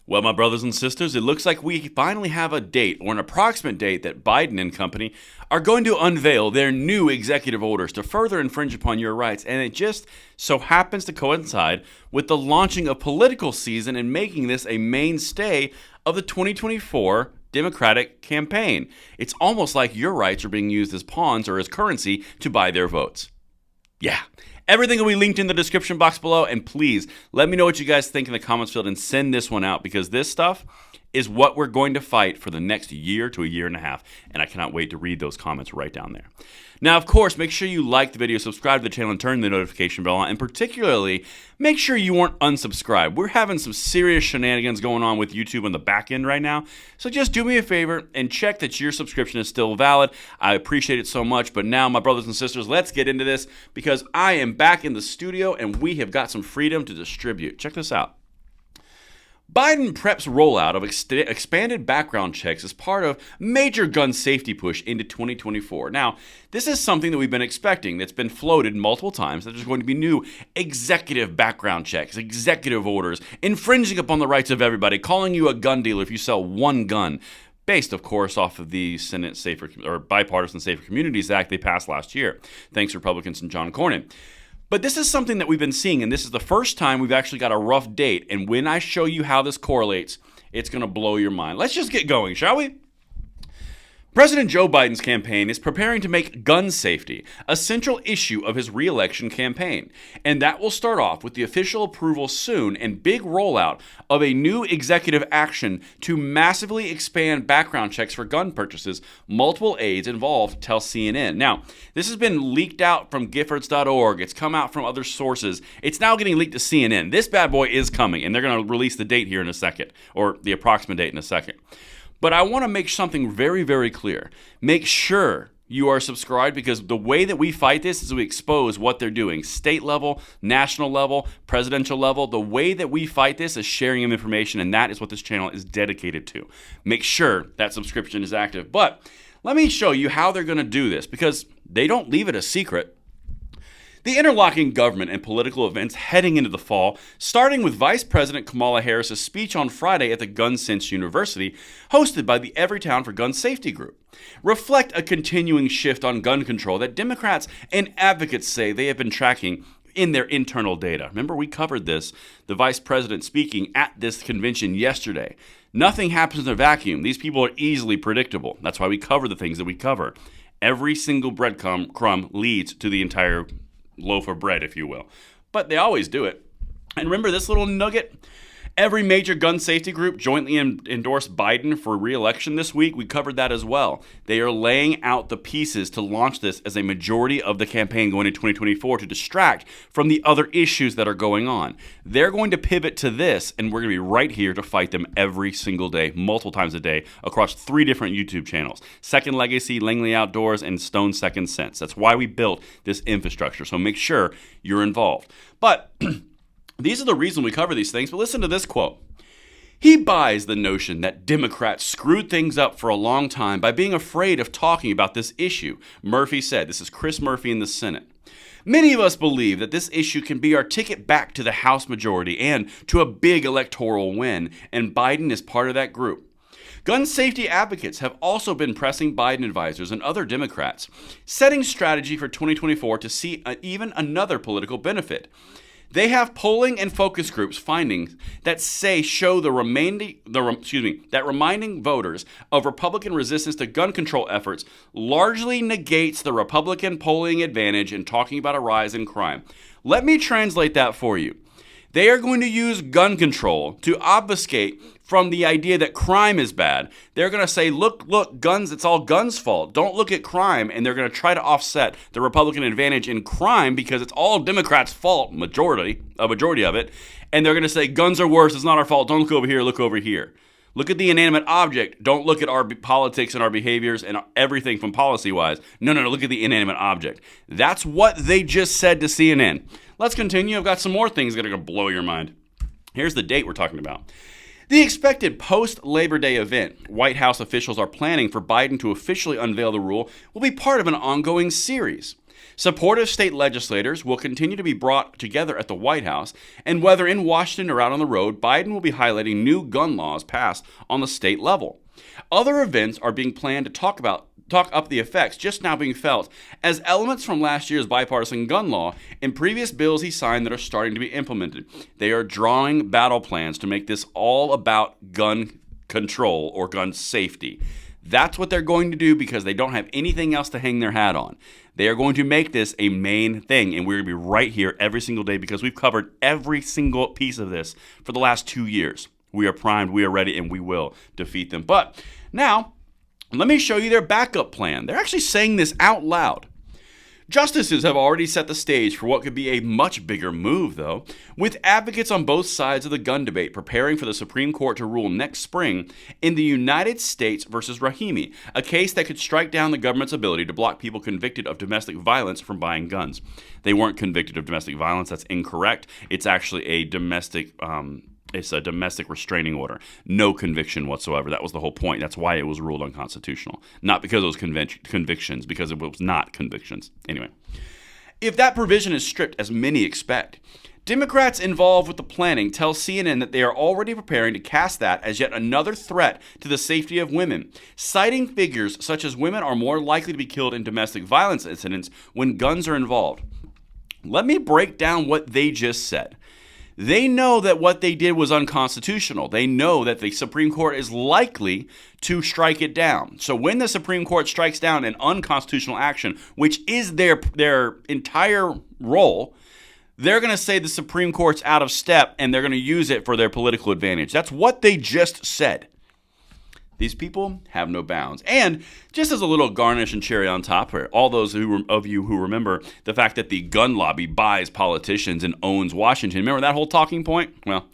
Well, my brothers and sisters, it looks like we finally have a date, or an approximate date, that Biden and company are going to unveil their new executive orders to further infringe upon your rights. And it just so happens to coincide with the launching of political season and making this a mainstay of the 2024 Democratic campaign. It's almost like your rights are being used as pawns or as currency to buy their votes. Yeah. Everything will be linked in the description box below, and please let me know what you guys think in the comments field and send this one out, because this stuff is what we're going to fight for the next year to a year and a half, and I cannot wait to read those comments right down there. Now, of course, make sure you like the video, subscribe to the channel, and turn the notification bell on, and particularly, make sure you weren't unsubscribed. We're having some serious shenanigans going on with YouTube on the back end right now, so just do me a favor and check that your subscription is still valid. I appreciate it so much, but now, my brothers and sisters, let's get into this, because I am back in the studio, and we have got some freedom to distribute. Check this out. Biden preps rollout of expanded background checks as part of major gun safety push into 2024. Now, this is something that we've been expecting, that's been floated multiple times, that there's going to be new executive background checks, executive orders, infringing upon the rights of everybody, calling you a gun dealer if you sell one gun, based, of course, off of the Senate Bipartisan Safer Communities Act they passed last year. Thanks, Republicans and John Cornyn. But this is something that we've been seeing, and this is the first time we've actually got a rough date. And when I show you how this correlates, it's going to blow your mind. Let's just get going, shall we? President Joe Biden's campaign is preparing to make gun safety a central issue of his re-election campaign. And that will start off with the official approval soon and big rollout of a new executive action to massively expand background checks for gun purchases. Multiple aides involved tell CNN. Now, this has been leaked out from Giffords.org. It's come out from other sources. It's now getting leaked to CNN. This bad boy is coming, and they're going to release the date here in a second, or the approximate date in a second. But I want to make something very, very clear. Make sure you are subscribed, because the way that we fight this is we expose what they're doing. State level, national level, presidential level. The way that we fight this is sharing of information, and that is what this channel is dedicated to. Make sure that subscription is active. But let me show you how they're going to do this, because they don't leave it a secret. The interlocking government and political events heading into the fall, starting with Vice President Kamala Harris' speech on Friday at the Gun Sense University, hosted by the Everytown for Gun Safety Group, reflect a continuing shift on gun control that Democrats and advocates say they have been tracking in their internal data. Remember, we covered this, the vice president speaking at this convention yesterday. Nothing happens in a vacuum. These people are easily predictable. That's why we cover the things that we cover. Every single breadcrumb leads to the entire loaf of bread, if you will. But they always do it. And remember this little nugget? Every major gun safety group jointly endorsed Biden for re-election this week. We covered that as well. They are laying out the pieces to launch this as a majority of the campaign going into 2024 to distract from the other issues that are going on. They're going to pivot to this, and we're going to be right here to fight them every single day, multiple times a day, across 3 different YouTube channels: Second Legacy, Langley Outdoors, and Stone Second Sense. That's why we built this infrastructure, so make sure you're involved. But these are the reason we cover these things, but listen to this quote. He buys the notion that Democrats screwed things up for a long time by being afraid of talking about this issue, Murphy said. This is Chris Murphy in the Senate. Many of us believe that this issue can be our ticket back to the House majority and to a big electoral win, and Biden is part of that group. Gun safety advocates have also been pressing Biden advisors and other Democrats, setting strategy for 2024 to see even another political benefit. They have polling and focus groups findings that show that reminding voters of Republican resistance to gun control efforts largely negates the Republican polling advantage in talking about a rise in crime. Let me translate that for you. They are going to use gun control to obfuscate from the idea that crime is bad. They're going to say, look, guns, it's all guns' fault. Don't look at crime. And they're going to try to offset the Republican advantage in crime because it's all Democrats' fault, a majority of it. And they're going to say, guns are worse. It's not our fault. Don't look over here. Look over here. Look at the inanimate object. Don't look at our politics and our behaviors and everything from policy-wise. No, look at the inanimate object. That's what they just said to CNN. Let's continue. I've got some more things that are going to blow your mind. Here's the date we're talking about. The expected post-Labor Day event White House officials are planning for Biden to officially unveil the rule will be part of an ongoing series. Supportive state legislators will continue to be brought together at the White House, and whether in Washington or out on the road, Biden will be highlighting new gun laws passed on the state level. Other events are being planned to talk up the effects just now being felt as elements from last year's bipartisan gun law and previous bills he signed that are starting to be implemented. They are drawing battle plans to make this all about gun control or gun safety. That's what they're going to do because they don't have anything else to hang their hat on. They are going to make this a main thing, and we're going to be right here every single day because we've covered every single piece of this for the last 2 years. We are primed, we are ready, and we will defeat them. But now, let me show you their backup plan. They're actually saying this out loud. Justices have already set the stage for what could be a much bigger move, though, with advocates on both sides of the gun debate preparing for the Supreme Court to rule next spring in the United States versus Rahimi, a case that could strike down the government's ability to block people convicted of domestic violence from buying guns. They weren't convicted of domestic violence. That's incorrect. It's actually a domestic restraining order. No conviction whatsoever. That was the whole point. That's why it was ruled unconstitutional. Not because it was convictions, because it was not convictions. Anyway, if that provision is stripped, as many expect, Democrats involved with the planning tell CNN that they are already preparing to cast that as yet another threat to the safety of women, citing figures such as women are more likely to be killed in domestic violence incidents when guns are involved. Let me break down what they just said. They know that what they did was unconstitutional. They know that the Supreme Court is likely to strike it down. So when the Supreme Court strikes down an unconstitutional action, which is their entire role, they're going to say the Supreme Court's out of step and they're going to use it for their political advantage. That's what they just said. These people have no bounds. And just as a little garnish and cherry on top here, all those of you who remember the fact that the gun lobby buys politicians and owns Washington, remember that whole talking point? Well,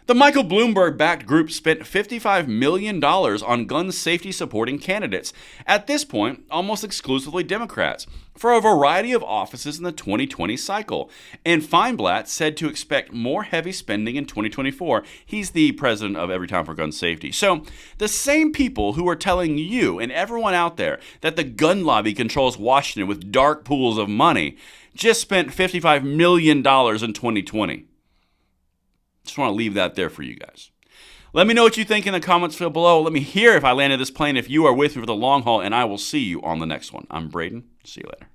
the Michael Bloomberg-backed group spent $55 million on gun safety supporting candidates, at this point almost exclusively Democrats, for a variety of offices in the 2020 cycle. And Feinblatt said to expect more heavy spending in 2024. He's the president of Everytown for Gun Safety. So the same people who are telling you and everyone out there that the gun lobby controls Washington with dark pools of money just spent $55 million in 2020. Just want to leave that there for you guys. Let me know what you think in the comments below. Let me hear if I landed this plane, if you are with me for the long haul, and I will see you on the next one. I'm Braden. See you later.